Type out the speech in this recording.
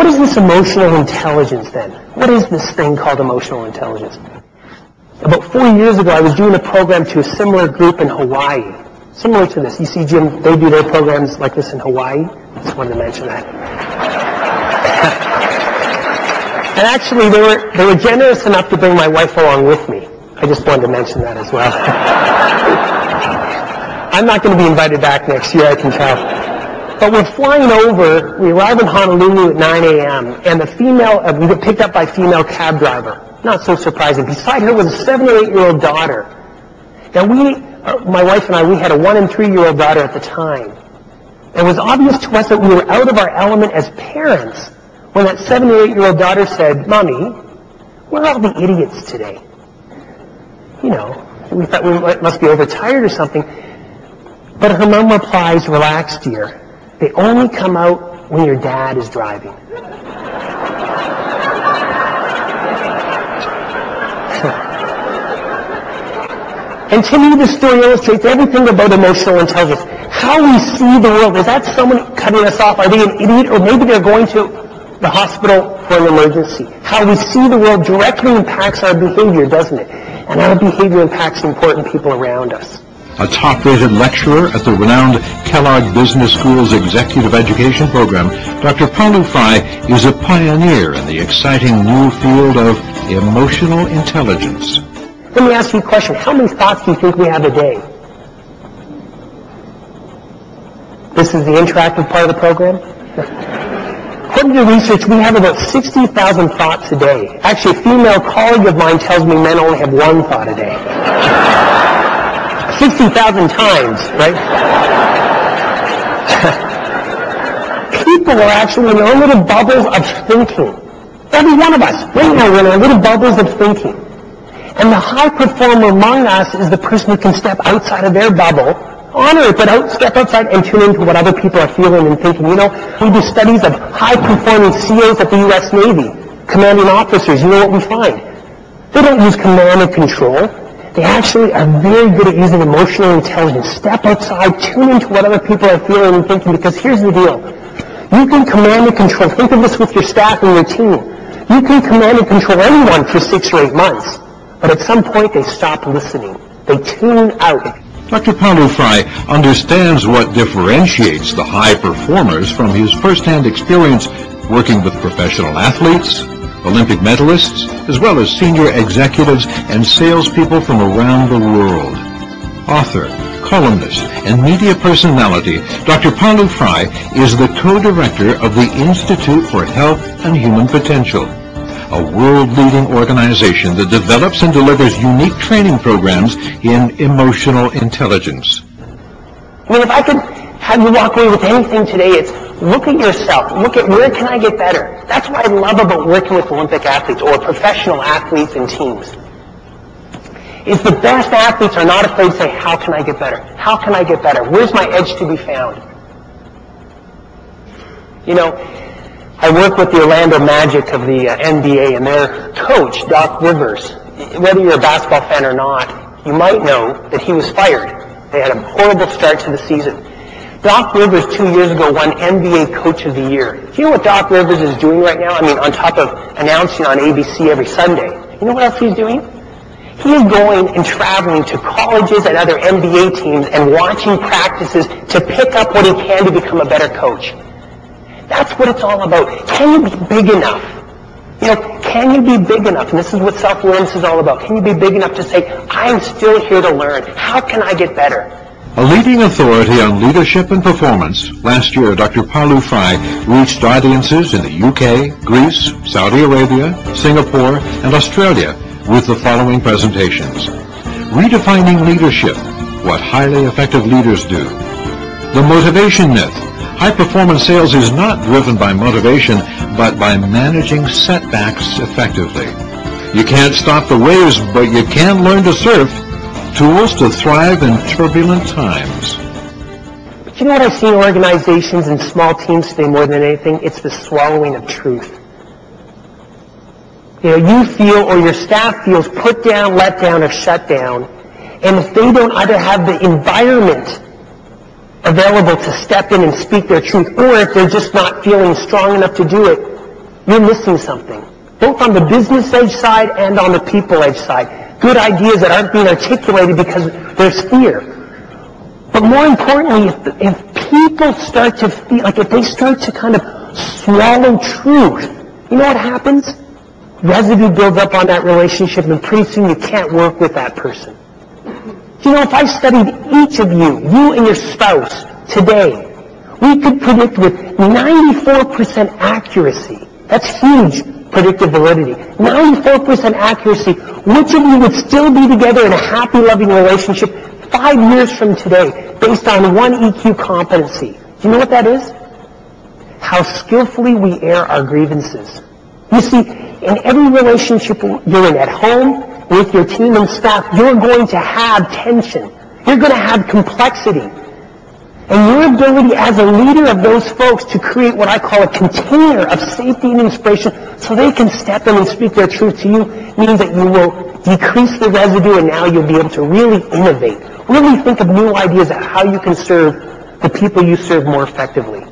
what is this emotional intelligence then? What is this thing called emotional intelligence? About 4 years ago, I was doing a program to a similar group in Hawaii. Similar to this. You see, Jim, they do their programs like this in Hawaii. Just wanted to mention that. And actually, they were generous enough to bring my wife along with me. I just wanted to mention that as well. I'm not going to be invited back next year, I can tell. But we're flying over. We arrive in Honolulu at 9 a.m. And the female, we get picked up by a female cab driver. Not so surprising. Beside her was a 7 or 8-year-old daughter. Now my wife and I, we had a 1 and 3-year-old daughter at the time. It was obvious to us that we were out of our element as parents when that 7 or 8-year-old daughter said, "Mommy, where are all the idiots today?" You know, we thought we must be overtired or something. But her mom replies, "Relax, dear. They only come out when your dad is driving." And to me, this story illustrates everything about emotional intelligence. How we see the world. Is that someone cutting us off? Are they an idiot? Or maybe they're going to the hospital for an emergency. How we see the world directly impacts our behavior, doesn't it? And our behavior impacts the important people around us. A top-rated lecturer at the renowned Kellogg Business School's Executive Education Program, Dr. Pawliw-Fry is a pioneer in the exciting new field of emotional intelligence. Let me ask you a question. How many thoughts do you think we have a day? This is the interactive part of the program? According to research, we have about 60,000 thoughts a day. Actually, a female colleague of mine tells me men only have 1 thought a day. 60,000 times, right? People are actually in their own little bubbles of thinking. Every one of us, right now, we're in our little bubbles of thinking. And the high performer among us is the person who can step outside of their bubble, honor it, but step outside and tune into what other people are feeling and thinking. You know, we do studies of high-performing CEOs at the U.S. Navy, commanding officers. You know what we find? They don't use command and control. They actually are very good at using emotional intelligence. Step outside, tune into what other people are feeling and thinking, because here's the deal. You can command and control. Think of this with your staff and your team. You can command and control anyone for 6 or 8 months. But at some point, they stop listening. They tune out. Dr. Pawliw-Fry understands what differentiates the high performers from his first-hand experience working with professional athletes, Olympic medalists, as well as senior executives and salespeople from around the world. Author, columnist, and media personality, Dr. Pawliw-Fry is the co-director of the Institute for Health and Human Potential, a world-leading organization that develops and delivers unique training programs in emotional intelligence. I mean, if I could have you walk away with anything today, it's look at yourself. Look at where can I get better. That's what I love about working with Olympic athletes or professional athletes and teams. Is the best athletes are not afraid to say, how can I get better? How can I get better? Where's my edge to be found? You know, I work with the Orlando Magic of the NBA, and their coach, Doc Rivers. Whether you're a basketball fan or not, you might know that he was fired. They had a horrible start to the season. Doc Rivers 2 years ago won NBA Coach of the Year. Do you know what Doc Rivers is doing right now? I mean, on top of announcing on ABC every Sunday. You know what else he's doing? He is going and traveling to colleges and other NBA teams and watching practices to pick up what he can to become a better coach. That's what it's all about. Can you be big enough? You know, can you be big enough? And this is what self-awareness is all about. Can you be big enough to say, I am still here to learn. How can I get better? A leading authority on leadership and performance, last year Dr. Pawliw-Fry reached audiences in the UK, Greece, Saudi Arabia, Singapore, and Australia with the following presentations. Redefining Leadership, What Highly Effective Leaders Do. The Motivation Myth. High-performance sales is not driven by motivation, but by managing setbacks effectively. You can't stop the waves, but you can learn to surf. Tools to thrive in turbulent times. But you know what I see in organizations and small teams today more than anything? It's the swallowing of truth. You know, you feel or your staff feels put down, let down, or shut down. And if they don't either have the environment available to step in and speak their truth, or if they're just not feeling strong enough to do it, you're missing something, both on the business edge side and on the people edge side. Good ideas that aren't being articulated because there's fear. But more importantly, if people start to feel, like if they start to kind of swallow truth, you know what happens? Residue builds up on that relationship, and pretty soon you can't work with that person. Do you know, if I studied each of you and your spouse today, we could predict with 94% accuracy. That's huge predictive validity. 94% accuracy, which of you would still be together in a happy, loving relationship 5 years from today based on one EQ competency. Do you know what that is? How skillfully we air our grievances. You see, in every relationship you're in, at home, with your team and staff, you're going to have tension. You're going to have complexity. And your ability as a leader of those folks to create what I call a container of safety and inspiration so they can step in and speak their truth to you means that you will decrease the residue, and now you'll be able to really innovate. Really think of new ideas of how you can serve the people you serve more effectively.